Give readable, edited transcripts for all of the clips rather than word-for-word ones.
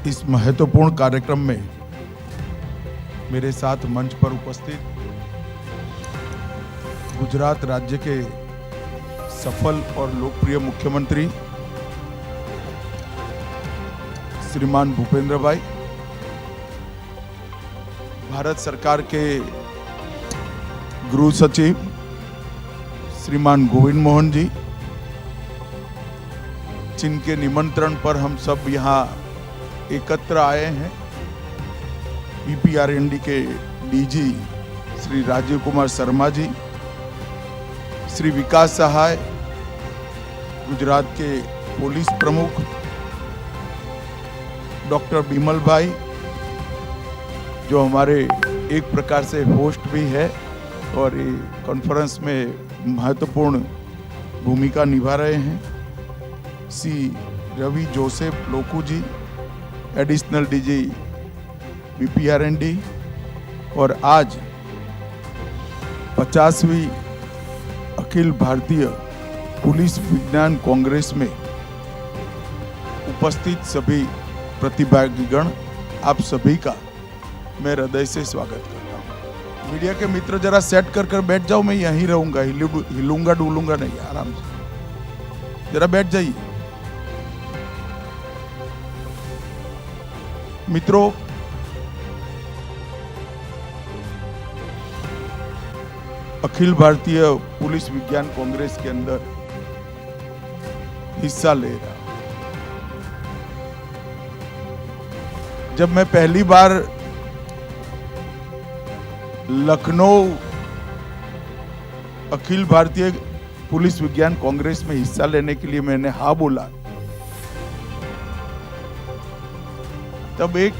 इस महत्वपूर्ण कार्यक्रम में मेरे साथ मंच पर उपस्थित गुजरात राज्य के सफल और लोकप्रिय मुख्यमंत्री श्रीमान भूपेंद्र भाई, भारत सरकार के गृह सचिव श्रीमान गोविंद मोहन जी, जिनके निमंत्रण पर हम सब यहाँ एकत्र आए हैं, बीपीआरएनडी के डीजी श्री राजीव कुमार शर्मा जी, श्री विकास सहाय, गुजरात के पुलिस प्रमुख डॉक्टर बिमल भाई, जो हमारे एक प्रकार से होस्ट भी है और ये कॉन्फ्रेंस में महत्वपूर्ण भूमिका निभा रहे हैं, सी रवि जोसेफ लोकू जी, एडिशनल डीजी बीपीआरएनडी, और आज 50वीं अखिल भारतीय पुलिस विज्ञान कांग्रेस में उपस्थित सभी प्रतिभागीगण, आप सभी का मैं हृदय से स्वागत करता हूँ। मीडिया के मित्र जरा सेट कर बैठ जाओ, मैं यहीं रहूंगा, हिलूंगा डुलूंगा नहीं, आराम से जरा बैठ जाइए। मित्रों, अखिल भारतीय पुलिस विज्ञान कांग्रेस के अंदर हिस्सा ले रहा, जब मैं पहली बार लखनऊ अखिल भारतीय पुलिस विज्ञान कांग्रेस में हिस्सा लेने के लिए मैंने हाँ बोला, तब एक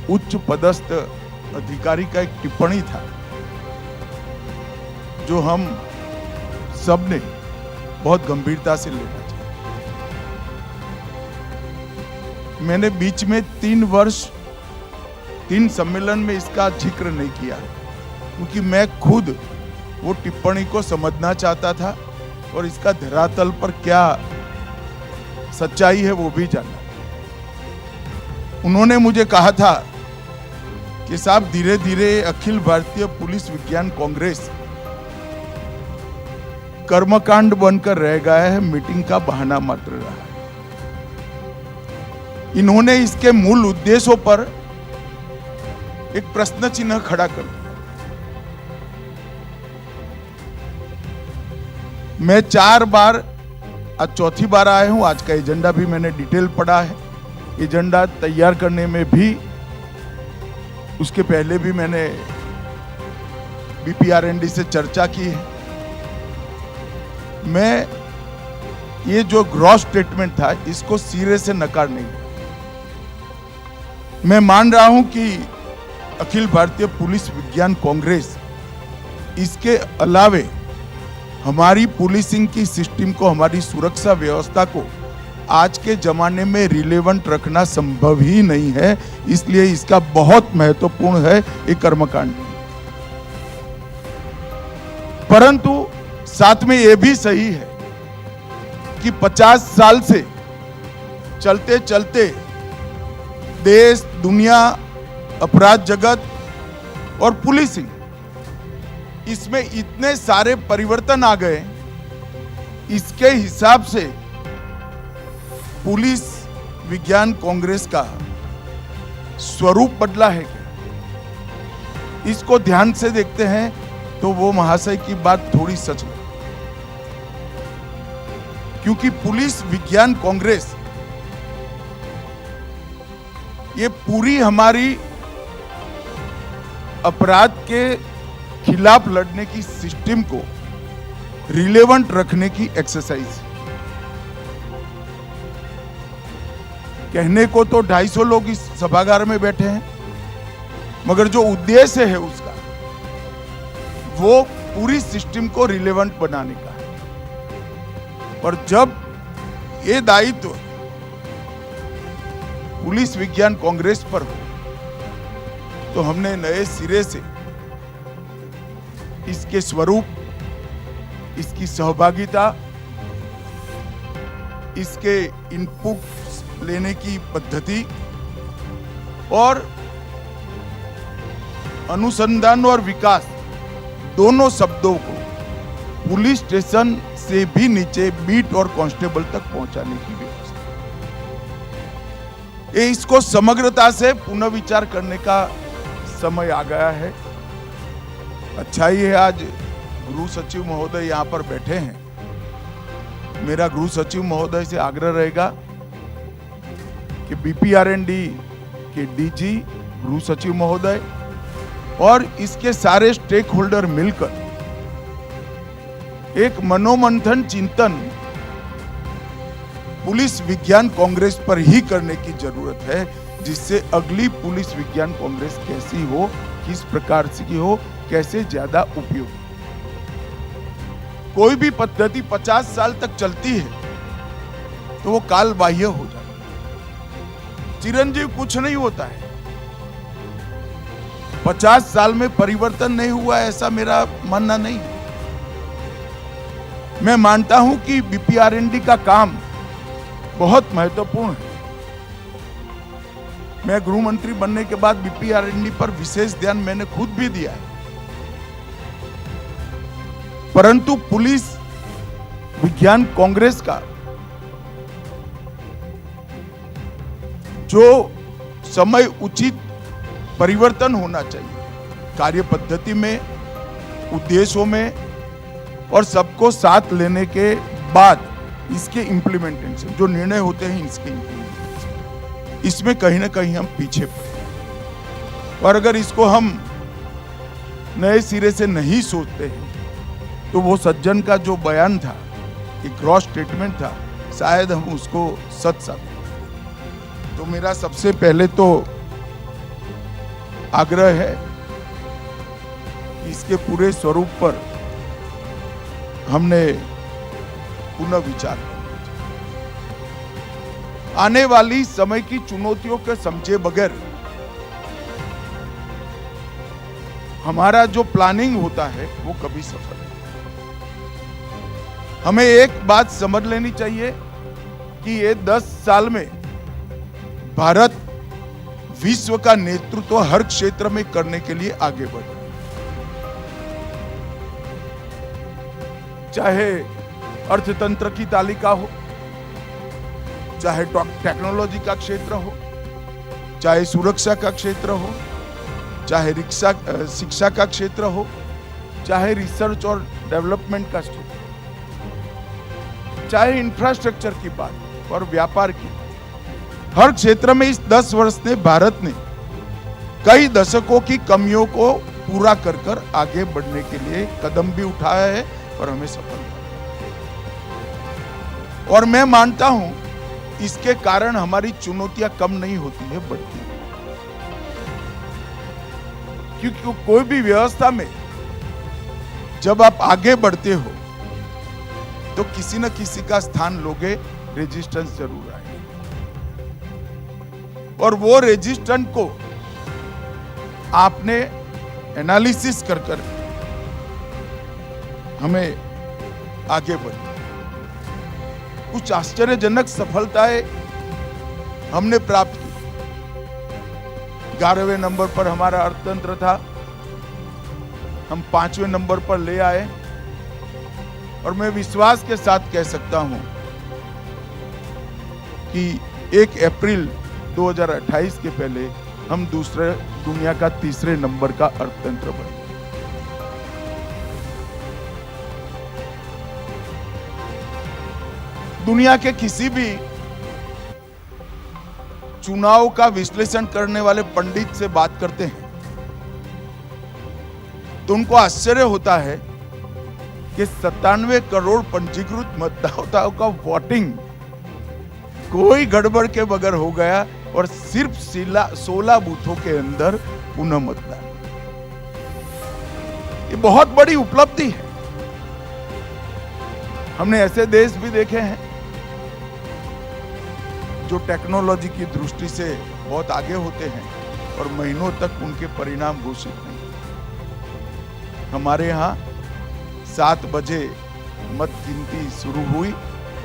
उच्च पदस्थ अधिकारी का एक टिप्पणी था जो हम सब ने बहुत गंभीरता से लेना चाहिए। मैंने बीच में 3 वर्ष 3 सम्मेलन में इसका जिक्र नहीं किया, क्योंकि मैं खुद वो टिप्पणी को समझना चाहता था और इसका धरातल पर क्या सच्चाई है वो भी जानना। उन्होंने मुझे कहा था कि साहब, धीरे धीरे अखिल भारतीय पुलिस विज्ञान कांग्रेस कर्मकांड बनकर रह गया है, मीटिंग का बहाना मात्र रहा है। इन्होंने इसके मूल उद्देश्यों पर एक प्रश्न चिन्ह खड़ा कर दिया। मैं 4 बार, आज चौथी बार आया हूं। आज का एजेंडा भी मैंने डिटेल पढ़ा है। एजेंडा तैयार करने में भी, उसके पहले भी मैंने बीपीआरएनडी से चर्चा की है। मैं ये जो ग्रॉस स्टेटमेंट था, इसको सिरे से नकार नहीं। मैं मान रहा हूं कि अखिल भारतीय पुलिस विज्ञान कांग्रेस, इसके अलावे हमारी पुलिसिंग की सिस्टम को, हमारी सुरक्षा व्यवस्था को आज के जमाने में रिलेवेंट रखना संभव ही नहीं है, इसलिए इसका बहुत महत्वपूर्ण है ये कर्मकांड। परंतु साथ में यह भी सही है कि 50 साल से चलते चलते देश, दुनिया, अपराध जगत और पुलिसिंग, इसमें इतने सारे परिवर्तन आ गए, इसके हिसाब से पुलिस विज्ञान कांग्रेस का स्वरूप बदला है क्या? इसको ध्यान से देखते हैं तो वो महाशय की बात थोड़ी सच है, क्योंकि पुलिस विज्ञान कांग्रेस ये पूरी हमारी अपराध के खिलाफ लड़ने की सिस्टम को रिलेवेंट रखने की एक्सरसाइज। कहने को तो 250 लोग इस सभागार में बैठे हैं, मगर जो उद्देश्य है उसका, वो पूरी सिस्टम को रिलेवेंट बनाने का है। और जब ये दायित्व पुलिस विज्ञान कांग्रेस पर हो, तो हमने नए सिरे से इसके स्वरूप, इसकी सहभागिता, इसके इनपुट लेने की पद्धति और अनुसंधान और विकास दोनों शब्दों को पुलिस स्टेशन से भी नीचे बीट और कांस्टेबल तक पहुंचाने की व्यवस्था, ये इसको समग्रता से पुनर्विचार करने का समय आ गया है। अच्छा ही है आज गृह सचिव महोदय यहाँ पर बैठे हैं। मेरा गृह सचिव महोदय से आग्रह रहेगा कि बीपीआरएनडी के डीजी, गृह सचिव महोदय और इसके सारे स्टेक होल्डर मिलकर एक मनोमंथन चिंतन पुलिस विज्ञान कांग्रेस पर ही करने की जरूरत है, जिससे अगली पुलिस विज्ञान कांग्रेस कैसी हो, किस प्रकार की हो, कैसे ज्यादा उपयोगी। कोई भी पद्धति 50 साल तक चलती है तो वो काल बाह्य हो जाती है। चिरंजीव कुछ नहीं होता है। 50 साल में परिवर्तन नहीं हुआ ऐसा मेरा मानना नहीं है। मैं मानता हूं कि बीपीआरएनडी का काम बहुत महत्वपूर्ण है। मैं गृह मंत्री बनने के बाद बीपीआरएनडी पर विशेष ध्यान मैंने खुद भी दिया है, परंतु पुलिस विज्ञान कांग्रेस का जो समय उचित परिवर्तन होना चाहिए कार्य पद्धति में, उद्देश्यों में और सबको साथ लेने के बाद इसके इम्प्लीमेंटेशन, जो निर्णय होते हैं इसके इम्प्लीमेंटेशन, इसमें कहीं ना कहीं हम पीछे पड़े। और अगर इसको हम नए सिरे से नहीं सोचते हैं तो वो सज्जन का जो बयान था, एक क्रॉस स्टेटमेंट था, शायद हम उसको सच साबित। तो मेरा सबसे पहले तो आग्रह है कि इसके पूरे स्वरूप पर हमने पुनः विचार करना चाहिए। आने वाली समय की चुनौतियों के समझे बगैर हमारा जो प्लानिंग होता है वो कभी सफल नहीं। हमें एक बात समझ लेनी चाहिए कि ये 10 साल में भारत विश्व का नेतृत्व हर क्षेत्र में करने के लिए आगे बढ़ा, चाहे अर्थतंत्र की तालिका हो, चाहे टेक्नोलॉजी का क्षेत्र हो, चाहे सुरक्षा का क्षेत्र हो, चाहे शिक्षा का क्षेत्र हो, चाहे रिसर्च और डेवलपमेंट का क्षेत्र, चाहे इंफ्रास्ट्रक्चर की बात और व्यापार की, हर क्षेत्र में इस 10 वर्ष ने भारत ने कई दशकों की कमियों को पूरा कर आगे बढ़ने के लिए कदम भी उठाया है और हमें सफल। और मैं मानता हूं इसके कारण हमारी चुनौतियां कम नहीं होती है, बढ़ती है। क्योंकि कोई भी व्यवस्था में जब आप आगे बढ़ते हो तो किसी न किसी का स्थान लोगे, रेजिस्टेंस जरूर आएगा। और वो रेजिस्टेंस को आपने एनालिसिस कर हमें आगे बढ़ना। कुछ आश्चर्यजनक सफलताएं हमने प्राप्त की। 11वें नंबर पर हमारा अर्थतंत्र था, हम 5वें नंबर पर ले आए। और मैं विश्वास के साथ कह सकता हूं कि 1 अप्रैल 2028 के पहले हम दुनिया का 3रे नंबर का अर्थतंत्र बने। दुनिया के किसी भी चुनाव का विश्लेषण करने वाले पंडित से बात करते हैं तो उनको आश्चर्य होता है कि 97 करोड़ पंजीकृत मतदाताओं का वोटिंग कोई गड़बड़ के बगैर हो गया और सिर्फ 16 बूथों के अंदर पुनः मतदान। ये बहुत बड़ी उपलब्धि है। हमने ऐसे देश भी देखे हैं जो टेक्नोलॉजी की दृष्टि से बहुत आगे होते हैं और महीनों तक उनके परिणाम घोषित नहीं। हमारे यहाँ 7 बजे मत गिनती शुरू हुई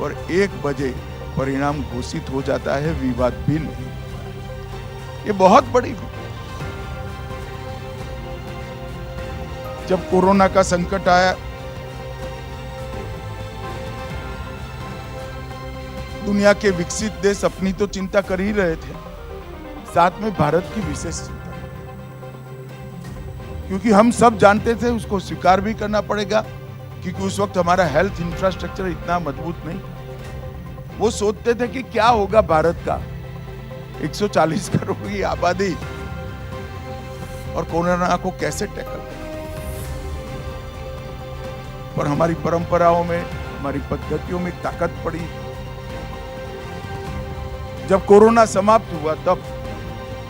और 1 बजे परिणाम घोषित हो जाता है, विवाद भी नहीं होता है। ये बहुत बड़ी बात। जब कोरोना का संकट आया, दुनिया के विकसित देश अपनी तो चिंता कर ही रहे थे, साथ में भारत की विशेष चिंता, क्योंकि हम सब जानते थे, उसको स्वीकार भी करना पड़ेगा, क्योंकि उस वक्त हमारा हेल्थ इंफ्रास्ट्रक्चर इतना मजबूत नहीं था। वो सोचते थे कि क्या होगा भारत का 140 करोड़ की आबादी और कोरोना को कैसे टैकल करें। पर हमारी परंपराओं में, हमारी पद्धतियों में ताकत पड़ी। जब कोरोना समाप्त हुआ तब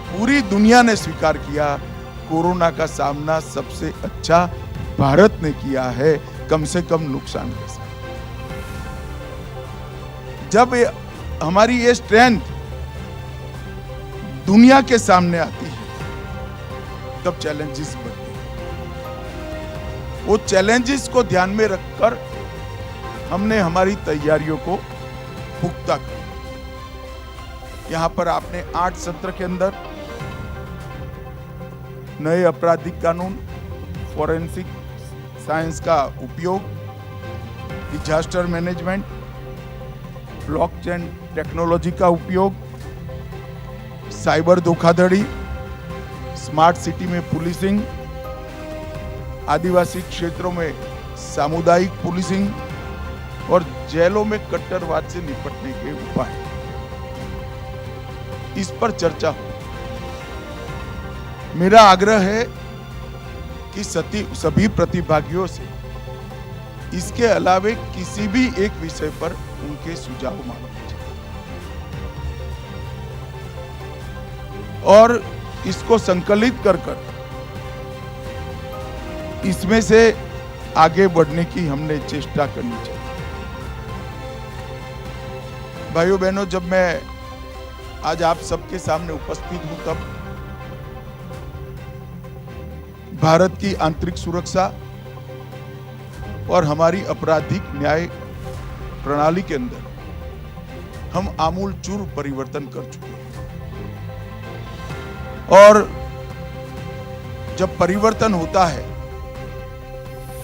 पूरी दुनिया ने स्वीकार किया, कोरोना का सामना सबसे अच्छा भारत ने किया है, कम से कम नुकसान के साथ। जब हमारी ये स्ट्रेंथ दुनिया के सामने आती है, तब चैलेंजेस बढ़ते हैं। वो चैलेंजेस को ध्यान में रखकर हमने हमारी तैयारियों को पुख्ता किया। यहां पर आपने 8 सत्र के अंदर नए आपराधिक कानून, फॉरेंसिक साइंस का उपयोग, डिजास्टर मैनेजमेंट, ब्लॉकचेन टेक्नोलॉजी का उपयोग, साइबर धोखाधड़ी, स्मार्ट सिटी में पुलिसिंग, आदिवासी क्षेत्रों में सामुदायिक पुलिसिंग और जेलों में कट्टरवाद से निपटने के उपाय, इस पर चर्चा हो। मेरा आग्रह है कि सभी प्रतिभागियों से इसके अलावे किसी भी एक विषय पर उनके सुझाव मांगे और इसको संकलित कर इसमें से आगे बढ़ने की हमने चेष्टा करनी चाहिए। भाइयों बहनों, जब मैं आज आप सबके सामने उपस्थित हूं, तब भारत की आंतरिक सुरक्षा और हमारी आपराधिक न्याय प्रणाली के अंदर हम आमूलचूल परिवर्तन कर चुके हैं। और जब परिवर्तन होता है,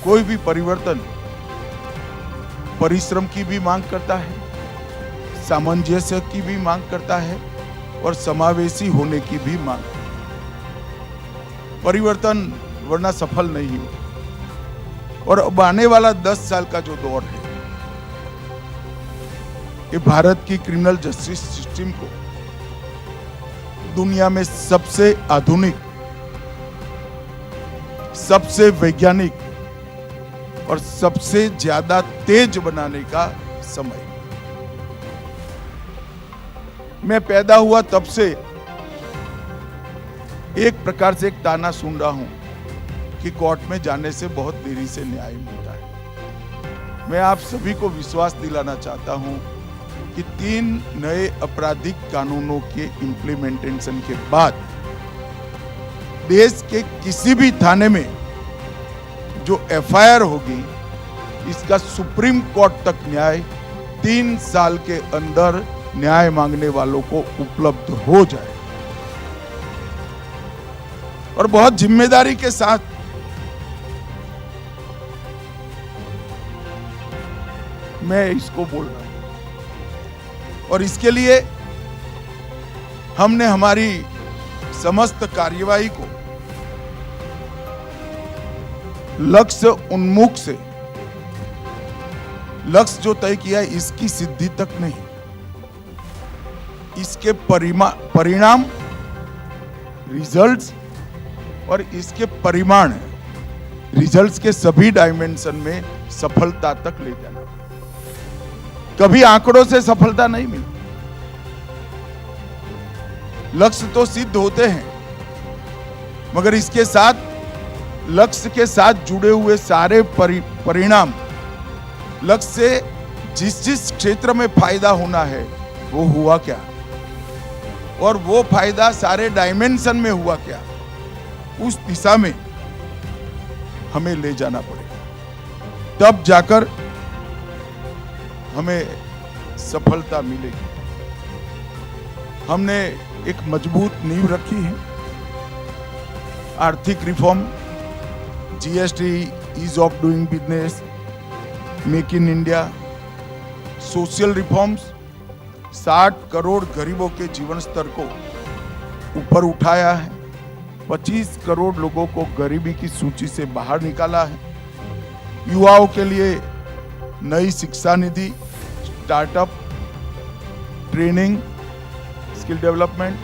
कोई भी परिवर्तन परिश्रम की भी मांग करता है, सामंजस्य की भी मांग करता है और समावेशी होने की भी मांग करता है। परिवर्तन वरना सफल नहीं हो। और अब आने वाला 10 साल का जो दौर है, ये भारत की क्रिमिनल जस्टिस सिस्टम को दुनिया में सबसे आधुनिक, सबसे वैज्ञानिक और सबसे ज्यादा तेज बनाने का समय। मैं पैदा हुआ तब से एक प्रकार से एक ताना सुन रहा हूं कि कोर्ट में जाने से बहुत देरी से न्याय मिलता है। मैं आप सभी को विश्वास दिलाना चाहता हूं कि 3 नए आपराधिक कानूनों के इंप्लीमेंटेशन के बाद देश के किसी भी थाने में जो एफआईआर होगी, इसका सुप्रीम कोर्ट तक न्याय 3 साल के अंदर न्याय मांगने वालों को उपलब्ध हो जाए। और बहुत जिम्मेदारी के साथ मैं इसको बोल रहा हूं। और इसके लिए हमने हमारी समस्त कार्यवाही को लक्ष्य उन्मुख से, लक्ष्य जो तय किया है इसकी सिद्धि तक नहीं, इसके परिणाम, रिजल्ट्स और इसके परिमाण, रिजल्ट्स के सभी डायमेंशन में सफलता तक ले जाना। कभी आंकड़ों से सफलता नहीं मिलती। लक्ष्य तो सिद्ध होते हैं, मगर इसके साथ, लक्ष्य के साथ जुड़े हुए सारे परिणाम, लक्ष्य से जिस क्षेत्र में फायदा होना है वो हुआ क्या, और वो फायदा सारे डायमेंशन में हुआ क्या, उस दिशा में हमें ले जाना पड़ेगा। तब जाकर हमें सफलता मिलेगी। हमने एक मजबूत नींव रखी है। आर्थिक reform, GST, ease of doing business, make in India, social reforms 60 crore गरीबों के जीवन स्तर को ऊपर उठाया है। 25 करोड़ लोगों को गरीबी की सूची से बाहर निकाला है। युवाओं के लिए नई शिक्षा निधि, स्टार्टअप, ट्रेनिंग, स्किल डेवलपमेंट,